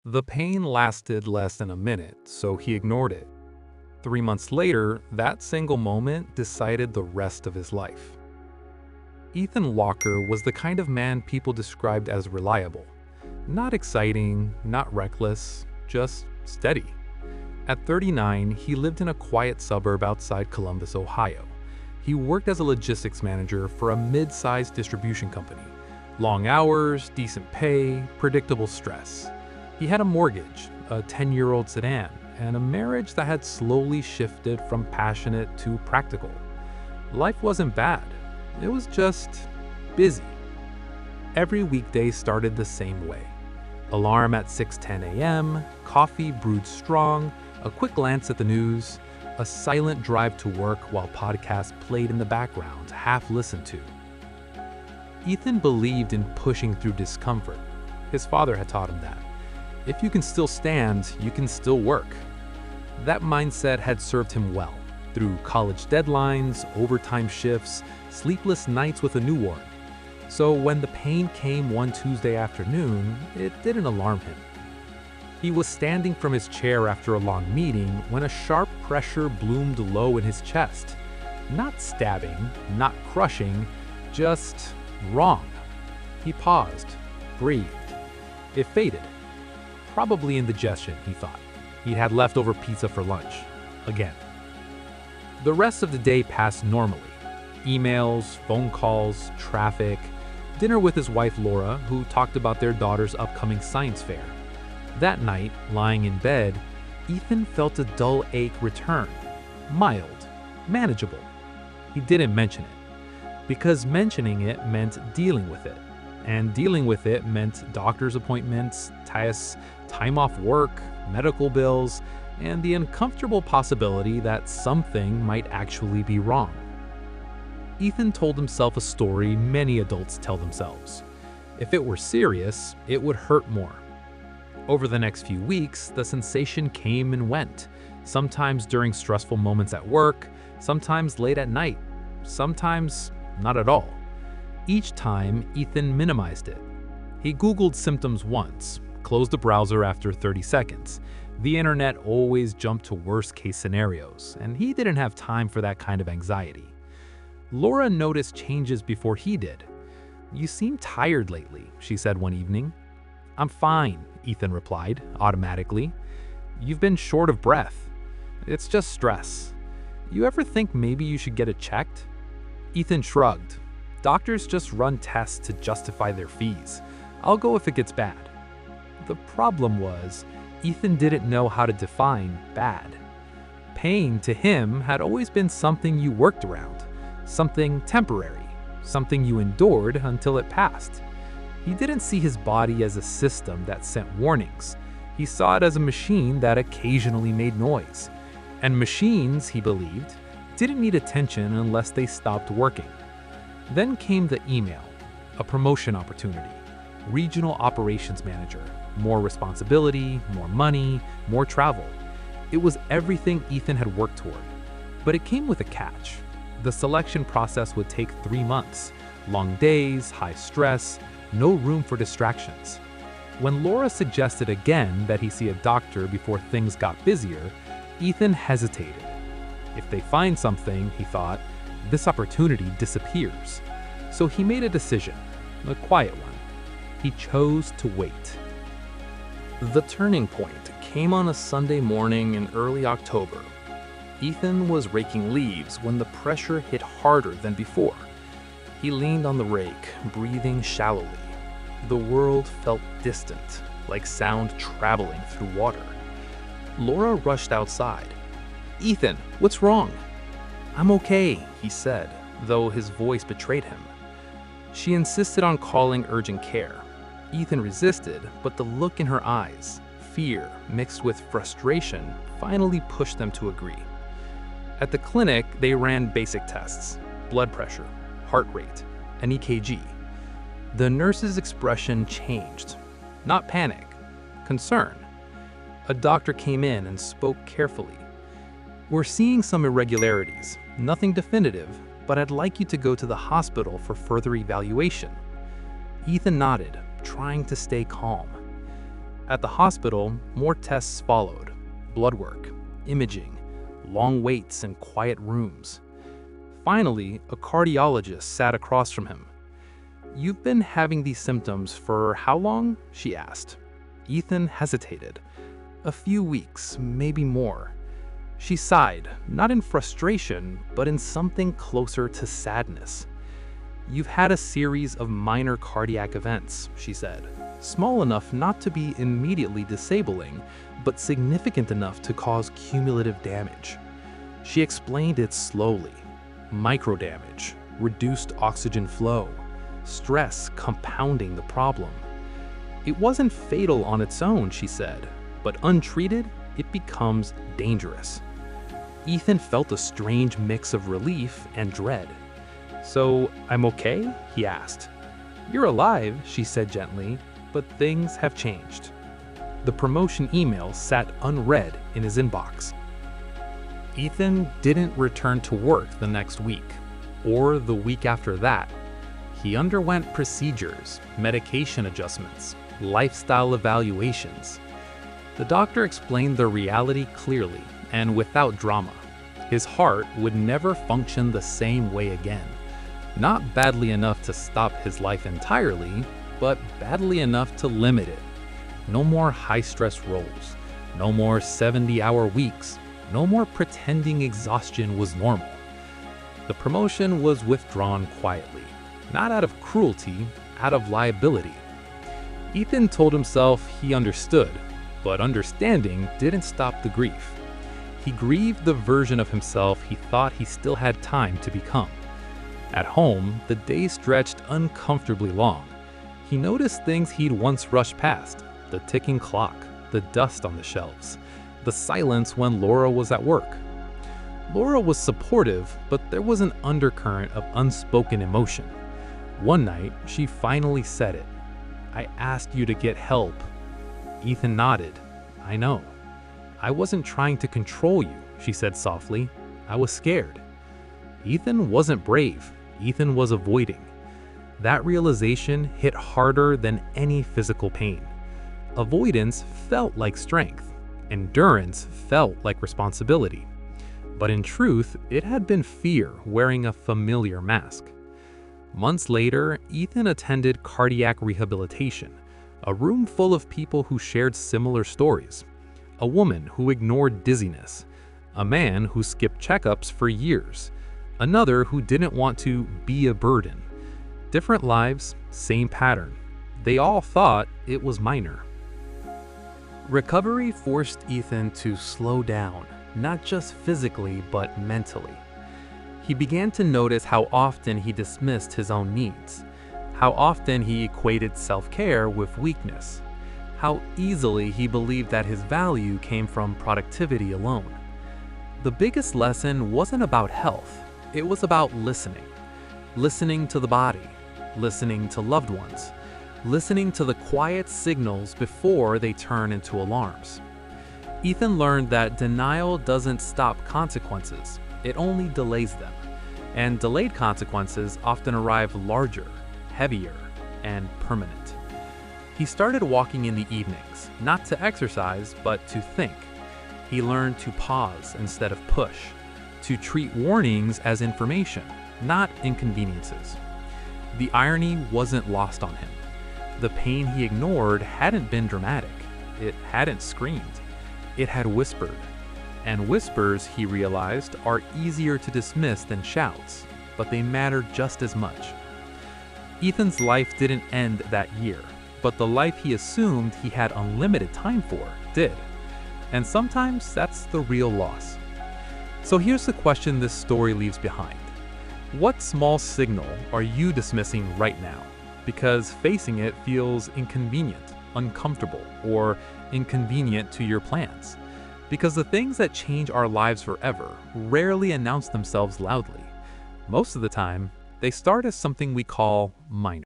The pain lasted less than a minute, so he ignored it. 3 months later, that single moment decided the rest of his life. Ethan Walker was the kind of man people described as reliable. Not exciting, not reckless, just steady. At 39, he lived in a quiet suburb outside Columbus, Ohio. He worked as a logistics manager for a mid-sized distribution company. Long hours, decent pay, predictable stress. He had a mortgage, a 10-year-old sedan, and a marriage that had slowly shifted from passionate to practical. Life wasn't bad. It was just busy. Every weekday started the same way. Alarm at 6:10 a.m., coffee brewed strong, a quick glance at the news, a silent drive to work while podcasts played in the background, half listened to. Ethan believed in pushing through discomfort. His father had taught him that. If you can still stand, you can still work. That mindset had served him well, through college deadlines, overtime shifts, sleepless nights with a newborn. So when the pain came one Tuesday afternoon, it didn't alarm him. He was standing from his chair after a long meeting when a sharp pressure bloomed low in his chest. Not stabbing, not crushing, just wrong. He paused, breathed. It faded. Probably indigestion, he thought. He'd had leftover pizza for lunch. Again. The rest of the day passed normally. Emails, phone calls, traffic, dinner with his wife Laura, who talked about their daughter's upcoming science fair. That night, lying in bed, Ethan felt a dull ache return. Mild, manageable. He didn't mention it, because mentioning it meant dealing with it. And dealing with it meant doctor's appointments, tests, time off work, medical bills, and the uncomfortable possibility that something might actually be wrong. Ethan told himself a story many adults tell themselves. If it were serious, it would hurt more. Over the next few weeks, the sensation came and went, sometimes during stressful moments at work, sometimes late at night, sometimes not at all. Each time, Ethan minimized it. He Googled symptoms once, closed the browser after 30 seconds. The internet always jumped to worst-case scenarios, and he didn't have time for that kind of anxiety. Laura noticed changes before he did. "You seem tired lately," she said one evening. "I'm fine," Ethan replied, automatically. "You've been short of breath. It's just stress. You ever think maybe you should get it checked?" Ethan shrugged. "Doctors just run tests to justify their fees. I'll go if it gets bad." The problem was, Ethan didn't know how to define bad. Pain, to him, had always been something you worked around, something temporary, something you endured until it passed. He didn't see his body as a system that sent warnings. He saw it as a machine that occasionally made noise. And machines, he believed, didn't need attention unless they stopped working. Then came the email, a promotion opportunity, regional operations manager, more responsibility, more money, more travel. It was everything Ethan had worked toward. But it came with a catch. The selection process would take 3 months. Long days, high stress, no room for distractions. When Laura suggested again that he see a doctor before things got busier, Ethan hesitated. If they find something, he thought, this opportunity disappears. So he made a decision, a quiet one. He chose to wait. The turning point came on a Sunday morning in early October. Ethan was raking leaves when the pressure hit harder than before. He leaned on the rake, breathing shallowly. The world felt distant, like sound traveling through water. Laura rushed outside. "Ethan, what's wrong?" "I'm okay," he said, though his voice betrayed him. She insisted on calling urgent care. Ethan resisted, but the look in her eyes, fear mixed with frustration, finally pushed them to agree. At the clinic, they ran basic tests: blood pressure, heart rate, an EKG. The nurse's expression changed. Not panic, concern. A doctor came in and spoke carefully. "We're seeing some irregularities, nothing definitive, but I'd like you to go to the hospital for further evaluation." Ethan nodded, trying to stay calm. At the hospital, more tests followed: blood work, imaging, long waits in quiet rooms. Finally, a cardiologist sat across from him. "You've been having these symptoms for how long?" she asked. Ethan hesitated. "A few weeks, maybe more." She sighed, not in frustration, but in something closer to sadness. "You've had a series of minor cardiac events," she said. "Small enough not to be immediately disabling, but significant enough to cause cumulative damage." She explained it slowly. Microdamage, reduced oxygen flow, stress compounding the problem. "It wasn't fatal on its own," she said, "but untreated, it becomes dangerous." Ethan felt a strange mix of relief and dread. "So, I'm okay?" he asked. "You're alive," she said gently, "but things have changed." The promotion email sat unread in his inbox. Ethan didn't return to work the next week, or the week after that. He underwent procedures, medication adjustments, lifestyle evaluations. The doctor explained the reality clearly and without drama. His heart would never function the same way again. Not badly enough to stop his life entirely, but badly enough to limit it. No more high-stress roles, no more 70-hour weeks, no more pretending exhaustion was normal. The promotion was withdrawn quietly, not out of cruelty, out of liability. Ethan told himself he understood, but understanding didn't stop the grief. He grieved the version of himself he thought he still had time to become. At home, the days stretched uncomfortably long. He noticed things he'd once rushed past: the ticking clock, the dust on the shelves, the silence when Laura was at work. Laura was supportive, but there was an undercurrent of unspoken emotion. One night, she finally said it. "I asked you to get help." Ethan nodded. "I know. I wasn't trying to control you," she said softly. "I was scared." Ethan wasn't brave. Ethan was avoiding. That realization hit harder than any physical pain. Avoidance felt like strength. Endurance felt like responsibility. But in truth, it had been fear wearing a familiar mask. Months later, Ethan attended cardiac rehabilitation, a room full of people who shared similar stories. A woman who ignored dizziness, a man who skipped checkups for years, another who didn't want to be a burden. Different lives, same pattern. They all thought it was minor. Recovery forced Ethan to slow down, not just physically, but mentally. He began to notice how often he dismissed his own needs, how often he equated self-care with weakness, how easily he believed that his value came from productivity alone. The biggest lesson wasn't about health, it was about listening. Listening to the body, listening to loved ones, listening to the quiet signals before they turn into alarms. Ethan learned that denial doesn't stop consequences, it only delays them. And delayed consequences often arrive larger, heavier, and permanent. He started walking in the evenings, not to exercise, but to think. He learned to pause instead of push, to treat warnings as information, not inconveniences. The irony wasn't lost on him. The pain he ignored hadn't been dramatic. It hadn't screamed. It had whispered. And whispers, he realized, are easier to dismiss than shouts, but they matter just as much. Ethan's life didn't end that year, but the life he assumed he had unlimited time for did. And sometimes that's the real loss. So here's the question this story leaves behind. What small signal are you dismissing right now? Because facing it feels inconvenient, uncomfortable, or inconvenient to your plans. Because the things that change our lives forever rarely announce themselves loudly. Most of the time, they start as something we call minor.